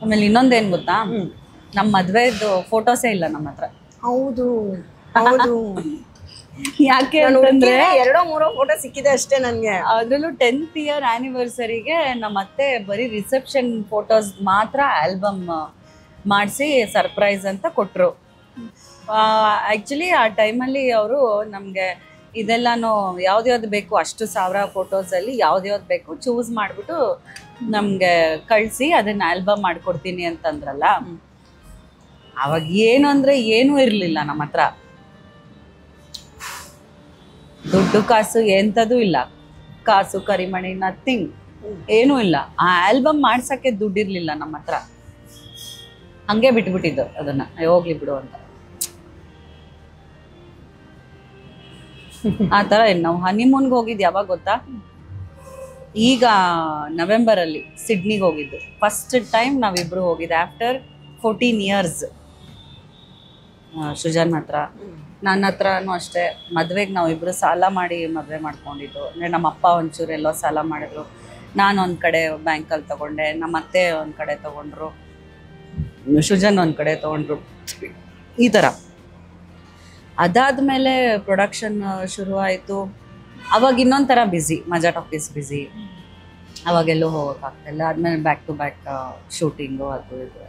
ಆಮೇಲೆ ಇನ್ನೊಂದೇನ್ ಗೊತ್ತಾ, ನಮ್ಮ ಮದ್ವೆದು ಫೋಟೋಸೇ ಇಲ್ಲ ನಮ್ಮ ಹತ್ರ. ಹೌದು ಹೌದು. ಯಾಕೆ ಅಂತಂದ್ರೆ ಎರಡೋ ಮೂರೋ ಫೋಟೋ ಸಿಕ್ಕಿದೆ ಅಷ್ಟೇ ನನ್ಗೆ. ಅದ್ರಲ್ಲೂ 10th ಇಯರ್ ಆನಿವರ್ಸರಿಗೆ ನಮ್ಮ ಅತ್ತೆ ಬರೀ ರಿಸೆಪ್ಷನ್ ಫೋಟೋಸ್ ಮಾತ್ರ ಆಲ್ಬಮ್ ಮಾಡಿಸಿ ಸರ್ಪ್ರೈಸ್ ಅಂತ ಕೊಟ್ರು. ಆಕ್ಚುಲಿ ಆ ಟೈಮಲ್ಲಿ ಅವರು ನಮ್ಗೆ ಇದೆಲ್ಲಾನು ಯಾವ್ದು ಬೇಕು ಅಷ್ಟು ಸಾವಿರ ಫೋಟೋಸಲ್ಲಿ ಯಾವ್ದು ಬೇಕು ಚೂಸ್ ಮಾಡಿಬಿಟ್ಟು ನಮ್ಗೆ ಕಳಿಸಿ ಅದನ್ನ ಆಲ್ಬಮ್ ಮಾಡ್ಕೊಡ್ತೀನಿ ಅಂತಂದ್ರಲ್ಲ. ಅವಾಗ ಏನು ಅಂದ್ರೆ ಏನೂ ಇರಲಿಲ್ಲ ನಮ್ಮ ಹತ್ರ, ದುಡ್ಡು ಕಾಸು ಎಂಥದ್ದು ಇಲ್ಲ, ಕಾಸು ಕರಿಮಣಿ ನಥಿಂಗ್, ಏನೂ ಇಲ್ಲ. ಆ ಆಲ್ಬಮ್ ಮಾಡ್ಸಕ್ಕೆ ದುಡ್ಡಿರ್ಲಿಲ್ಲ ನಮ್ಮ ಹತ್ರ, ಹಂಗೆ ಬಿಟ್ಬಿಟ್ಟಿದ್ದು ಅದನ್ನ, ಹೋಗ್ಲಿ ಬಿಡು ಅಂತ. ಆ ಥರ ನಾವು ಹನಿಮೂನ್ಗೆ ಹೋಗಿದ್ದು ಯಾವಾಗ ಗೊತ್ತಾ, ಈಗ ನವೆಂಬರಲ್ಲಿ ಸಿಡ್ನಿಗೆ ಹೋಗಿದ್ದು. ಫಸ್ಟ್ ಟೈಮ್ ನಾವಿಬ್ರು ಹೋಗಿದ್ದು ಆಫ್ಟರ್ 14 years. ಸೃಜನ್ ಹತ್ರ ನನ್ನ ಹತ್ರನೂ ಅಷ್ಟೇ. ಮದುವೆಗೆ ನಾವಿಬ್ರು ಸಾಲ ಮಾಡಿ ಮದುವೆ ಮಾಡ್ಕೊಂಡಿದ್ದು. ಅಂದರೆ ನಮ್ಮ ಅಪ್ಪ ಒಂಚೂರು ಎಲ್ಲೋ ಸಾಲ ಮಾಡಿದ್ರು, ನಾನು ಒಂದು ಕಡೆ ಬ್ಯಾಂಕಲ್ಲಿ ತೊಗೊಂಡೆ, ನಮ್ಮ ಅತ್ತೆ ಒಂದು ಕಡೆ ತೊಗೊಂಡ್ರು, ಸೃಜನ್ ಒಂದು ಕಡೆ ತೊಗೊಂಡ್ರು, ಈ ಥರ. ಅದಾದಮೇಲೆ ಪ್ರೊಡಕ್ಷನ್ ಶುರು ಆಯಿತು. ಅವಾಗ ಇನ್ನೊಂದು ಥರ ಬ್ಯುಸಿ, ಮಜಾ ಟಾಕೀಸ್ ಬ್ಯುಸಿ, ಅವಾಗೆಲ್ಲೂ ಹೋಗೋಕ್ಕಾಗ್ತಾಯಿಲ್ಲ. ಆದಮೇಲೆ ಬ್ಯಾಕ್ ಟು ಬ್ಯಾಕ್ ಶೂಟಿಂಗು ಅದು ಇದು.